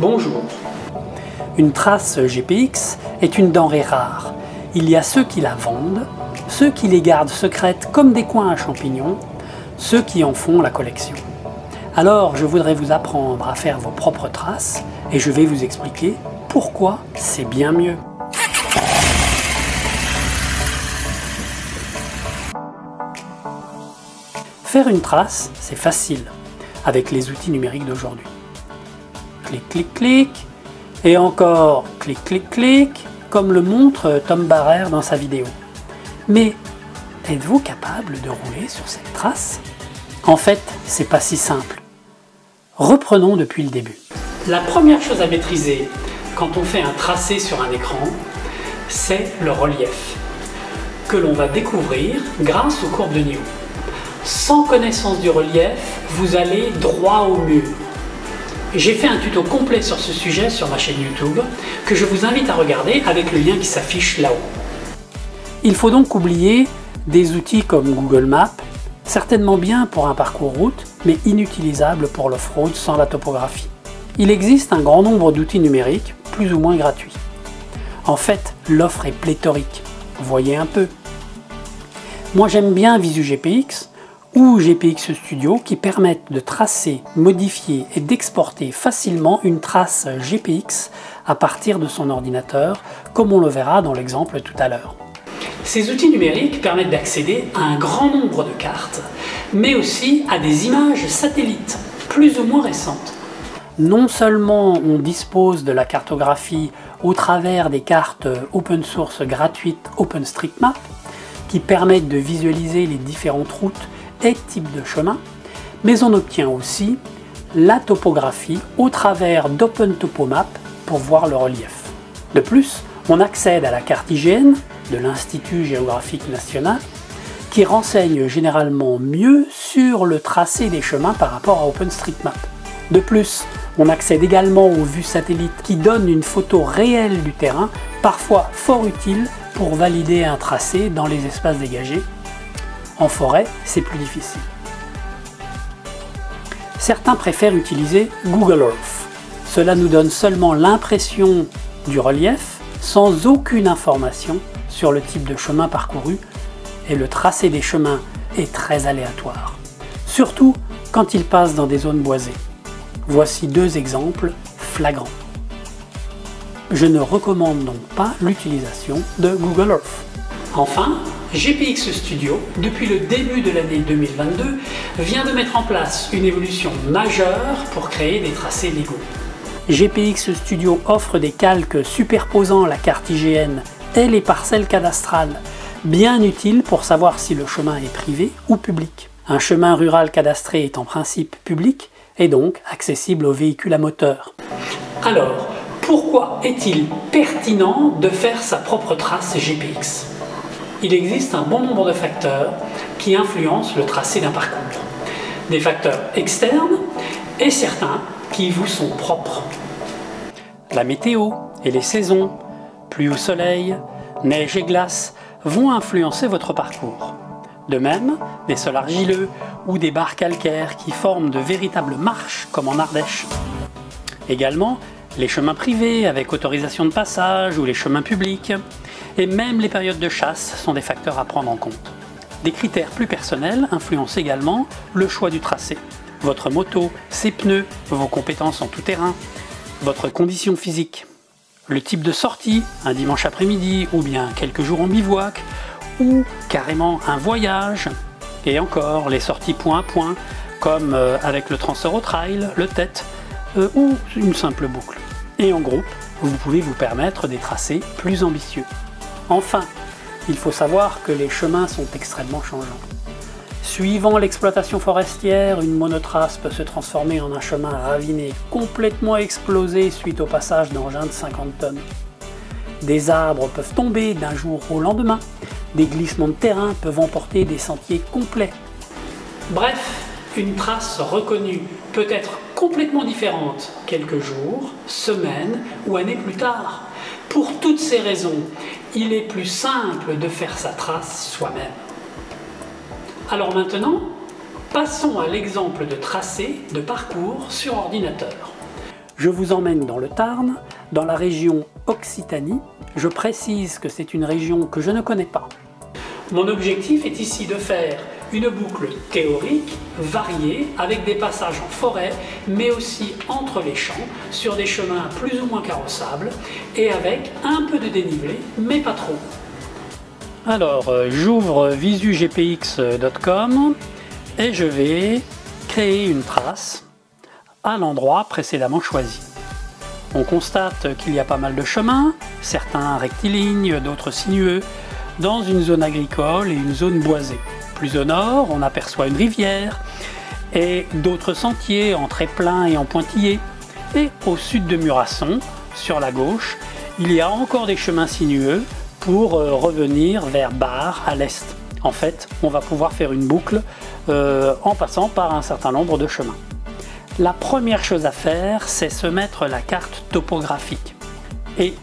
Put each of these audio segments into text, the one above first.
Bonjour. Une trace GPX est une denrée rare. Il y a ceux qui la vendent, ceux qui les gardent secrètes comme des coins à champignons, ceux qui en font la collection. Alors je voudrais vous apprendre à faire vos propres traces et je vais vous expliquer pourquoi c'est bien mieux. Faire une trace, c'est facile avec les outils numériques d'aujourd'hui. Clic, clic, clic, et encore clic, clic, clic, comme le montre Tom Barrère dans sa vidéo. Mais êtes-vous capable de rouler sur cette trace? En fait, c'est pas si simple. Reprenons depuis le début. La première chose à maîtriser quand on fait un tracé sur un écran, c'est le relief, que l'on va découvrir grâce aux courbes de niveau. Sans connaissance du relief, vous allez droit au mur. J'ai fait un tuto complet sur ce sujet sur ma chaîne YouTube, que je vous invite à regarder avec le lien qui s'affiche là-haut. Il faut donc oublier des outils comme Google Maps, certainement bien pour un parcours route, mais inutilisable pour l'off-road sans la topographie. Il existe un grand nombre d'outils numériques, plus ou moins gratuits. En fait, l'offre est pléthorique, voyez un peu. Moi j'aime bien Visu GPX ou GPX Studio qui permettent de tracer, modifier et d'exporter facilement une trace GPX à partir de son ordinateur, comme on le verra dans l'exemple tout à l'heure. Ces outils numériques permettent d'accéder à un grand nombre de cartes, mais aussi à des images satellites, plus ou moins récentes. Non seulement on dispose de la cartographie au travers des cartes open source gratuites OpenStreetMap, qui permettent de visualiser les différentes routes et types de chemins, mais on obtient aussi la topographie au travers d'OpenTopoMap pour voir le relief. De plus, on accède à la carte IGN de l'Institut géographique national qui renseigne généralement mieux sur le tracé des chemins par rapport à OpenStreetMap. De plus, on accède également aux vues satellites qui donnent une photo réelle du terrain, parfois fort utile pour valider un tracé dans les espaces dégagés. En forêt, c'est plus difficile. Certains préfèrent utiliser Google Earth. Cela nous donne seulement l'impression du relief, sans aucune information sur le type de chemin parcouru, et le tracé des chemins est très aléatoire, surtout quand il passe dans des zones boisées. Voici deux exemples flagrants. Je ne recommande donc pas l'utilisation de Google Earth. Enfin, GPX Studio, depuis le début de l'année 2022, vient de mettre en place une évolution majeure pour créer des tracés légaux. GPX Studio offre des calques superposant la carte IGN et les parcelles cadastrales, bien utiles pour savoir si le chemin est privé ou public. Un chemin rural cadastré est en principe public et donc accessible aux véhicules à moteur. Alors, pourquoi est-il pertinent de faire sa propre trace GPX? Il existe un bon nombre de facteurs qui influencent le tracé d'un parcours. Des facteurs externes et certains qui vous sont propres. La météo et les saisons, pluie ou soleil, neige et glace vont influencer votre parcours. De même, des sols argileux ou des barres calcaires qui forment de véritables marches comme en Ardèche. Également, les chemins privés avec autorisation de passage ou les chemins publics. Et même les périodes de chasse sont des facteurs à prendre en compte. Des critères plus personnels influencent également le choix du tracé. Votre moto, ses pneus, vos compétences en tout-terrain, votre condition physique, le type de sortie, un dimanche après-midi ou bien quelques jours en bivouac, ou carrément un voyage, et encore les sorties point à point, comme avec le Trans-Eurotrail, le TET, ou une simple boucle. Et en groupe, vous pouvez vous permettre des tracés plus ambitieux. Enfin, il faut savoir que les chemins sont extrêmement changeants. Suivant l'exploitation forestière, une monotrace peut se transformer en un chemin raviné, complètement explosé suite au passage d'engins de 50 tonnes. Des arbres peuvent tomber d'un jour au lendemain, des glissements de terrain peuvent emporter des sentiers complets. Bref, une trace reconnue peut être complètement différente quelques jours, semaines ou années plus tard. Pour toutes ces raisons, il est plus simple de faire sa trace soi-même. Alors maintenant, passons à l'exemple de tracé de parcours sur ordinateur. Je vous emmène dans le Tarn, dans la région Occitanie. Je précise que c'est une région que je ne connais pas. Mon objectif est ici de faire une boucle théorique, variée, avec des passages en forêt, mais aussi entre les champs, sur des chemins plus ou moins carrossables, et avec un peu de dénivelé, mais pas trop. Alors, j'ouvre visugpx.com et je vais créer une trace à l'endroit précédemment choisi. On constate qu'il y a pas mal de chemins, certains rectilignes, d'autres sinueux, dans une zone agricole et une zone boisée. Plus au nord, on aperçoit une rivière et d'autres sentiers en tréplin et en pointillés. Et au sud de Murasson, sur la gauche, il y a encore des chemins sinueux pour revenir vers Bar à l'est. En fait, on va pouvoir faire une boucle en passant par un certain nombre de chemins. La première chose à faire, c'est se mettre la carte topographique. Et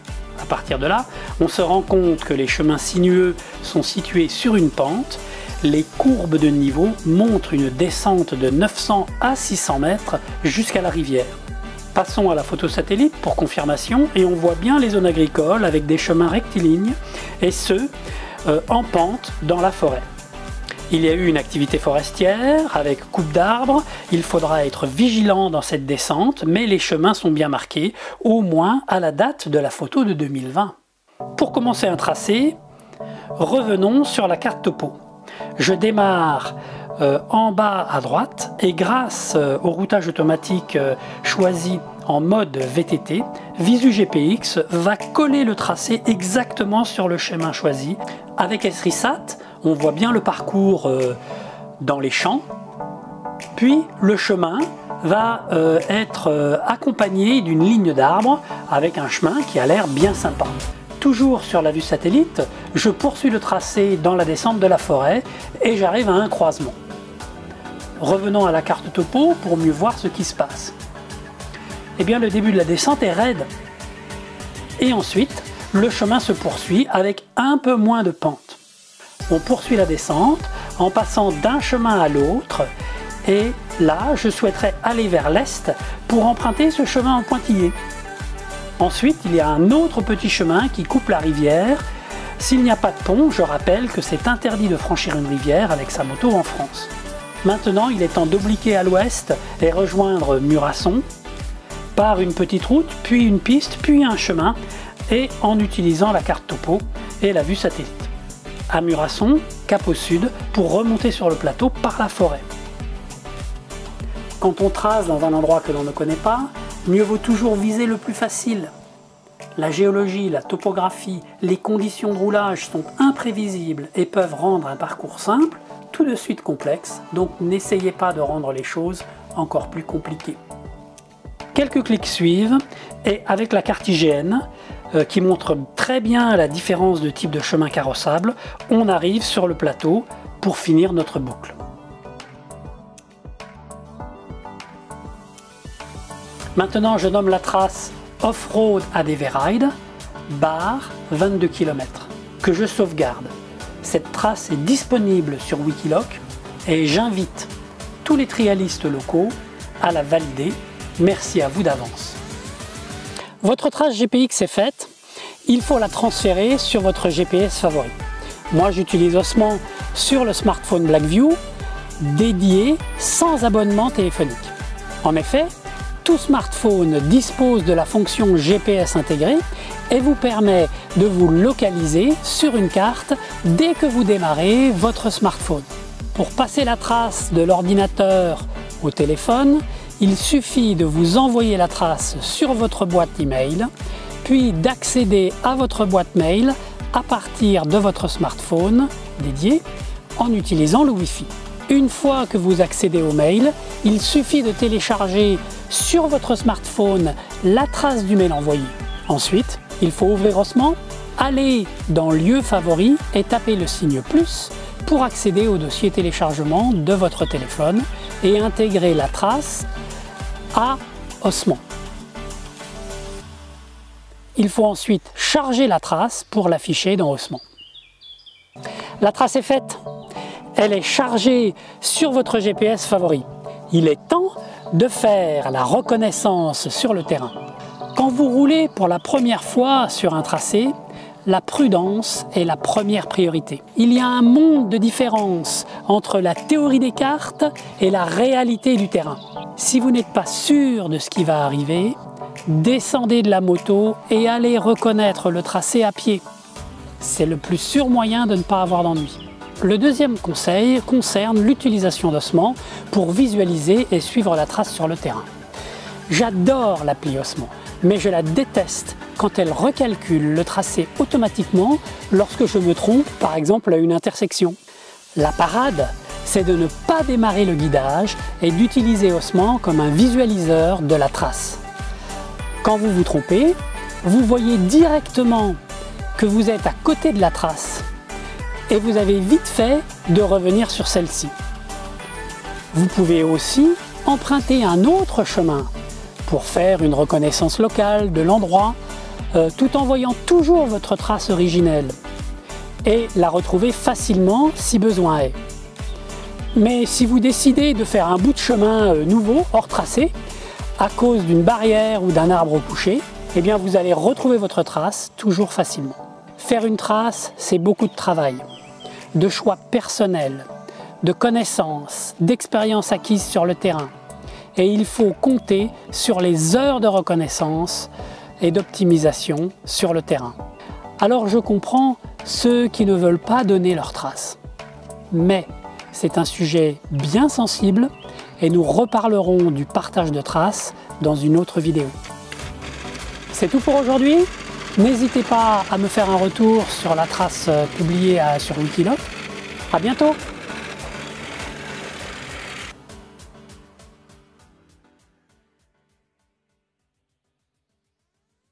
à partir de là, on se rend compte que les chemins sinueux sont situés sur une pente. Les courbes de niveau montrent une descente de 900 à 600 mètres jusqu'à la rivière. Passons à la photo satellite pour confirmation et on voit bien les zones agricoles avec des chemins rectilignes et ceux en pente dans la forêt. Il y a eu une activité forestière avec coupe d'arbres, il faudra être vigilant dans cette descente, mais les chemins sont bien marqués, au moins à la date de la photo de 2020. Pour commencer un tracé, revenons sur la carte topo. Je démarre en bas à droite et grâce au routage automatique choisi en mode VTT, VisuGPX va coller le tracé exactement sur le chemin choisi. Avec Esrisat, on voit bien le parcours dans les champs, puis le chemin va être accompagné d'une ligne d'arbres avec un chemin qui a l'air bien sympa. Toujours sur la vue satellite, je poursuis le tracé dans la descente de la forêt et j'arrive à un croisement. Revenons à la carte topo pour mieux voir ce qui se passe. Eh bien, le début de la descente est raide. Et ensuite, le chemin se poursuit avec un peu moins de pente. On poursuit la descente en passant d'un chemin à l'autre et là, je souhaiterais aller vers l'est pour emprunter ce chemin en pointillé. Ensuite, il y a un autre petit chemin qui coupe la rivière. S'il n'y a pas de pont, je rappelle que c'est interdit de franchir une rivière avec sa moto en France. Maintenant, il est temps d'obliquer à l'ouest et rejoindre Murasson par une petite route, puis une piste, puis un chemin, et en utilisant la carte topo et la vue satellite. À Murasson, cap au sud, pour remonter sur le plateau par la forêt. Quand on trace dans un endroit que l'on ne connaît pas, mieux vaut toujours viser le plus facile. La géologie, la topographie, les conditions de roulage sont imprévisibles et peuvent rendre un parcours simple tout de suite complexe, donc n'essayez pas de rendre les choses encore plus compliquées. Quelques clics suivent et avec la carte IGN qui montre très bien la différence de type de chemin carrossable, on arrive sur le plateau pour finir notre boucle. Maintenant, je nomme la trace Off-Road Adeveride, Bar 22 km, que je sauvegarde. Cette trace est disponible sur Wikiloc et j'invite tous les trialistes locaux à la valider. Merci à vous d'avance. Votre trace GPX est faite, il faut la transférer sur votre GPS favori. Moi, j'utilise Osman sur le smartphone Blackview, dédié sans abonnement téléphonique. En effet, tout smartphone dispose de la fonction GPS intégrée et vous permet de vous localiser sur une carte dès que vous démarrez votre smartphone. Pour passer la trace de l'ordinateur au téléphone, il suffit de vous envoyer la trace sur votre boîte email, puis d'accéder à votre boîte mail à partir de votre smartphone dédié en utilisant le Wi-Fi. Une fois que vous accédez au mail, il suffit de télécharger sur votre smartphone la trace du mail envoyé. Ensuite, il faut ouvrir Osman, aller dans Lieux favoris et taper le signe plus pour accéder au dossier téléchargement de votre téléphone et intégrer la trace à Osman. Il faut ensuite charger la trace pour l'afficher dans Osman. La trace est faite. Elle est chargée sur votre GPS favori. Il est temps de faire la reconnaissance sur le terrain. Quand vous roulez pour la première fois sur un tracé, la prudence est la première priorité. Il y a un monde de différence entre la théorie des cartes et la réalité du terrain. Si vous n'êtes pas sûr de ce qui va arriver, descendez de la moto et allez reconnaître le tracé à pied. C'est le plus sûr moyen de ne pas avoir d'ennui. Le deuxième conseil concerne l'utilisation d'ossements pour visualiser et suivre la trace sur le terrain. J'adore l'appli Ossements, mais je la déteste quand elle recalcule le tracé automatiquement lorsque je me trompe, par exemple à une intersection. La parade, c'est de ne pas démarrer le guidage et d'utiliser Ossements comme un visualiseur de la trace. Quand vous vous trompez, vous voyez directement que vous êtes à côté de la trace et vous avez vite fait de revenir sur celle-ci. Vous pouvez aussi emprunter un autre chemin pour faire une reconnaissance locale de l'endroit tout en voyant toujours votre trace originelle et la retrouver facilement si besoin est. Mais si vous décidez de faire un bout de chemin nouveau, hors tracé, à cause d'une barrière ou d'un arbre couché, eh bien vous allez retrouver votre trace toujours facilement. Faire une trace, c'est beaucoup de travail, de choix personnels, de connaissances, d'expériences acquises sur le terrain. Et il faut compter sur les heures de reconnaissance et d'optimisation sur le terrain. Alors je comprends ceux qui ne veulent pas donner leurs traces. Mais c'est un sujet bien sensible et nous reparlerons du partage de traces dans une autre vidéo. C'est tout pour aujourd'hui. N'hésitez pas à me faire un retour sur la trace publiée sur Wikiloc. À bientôt!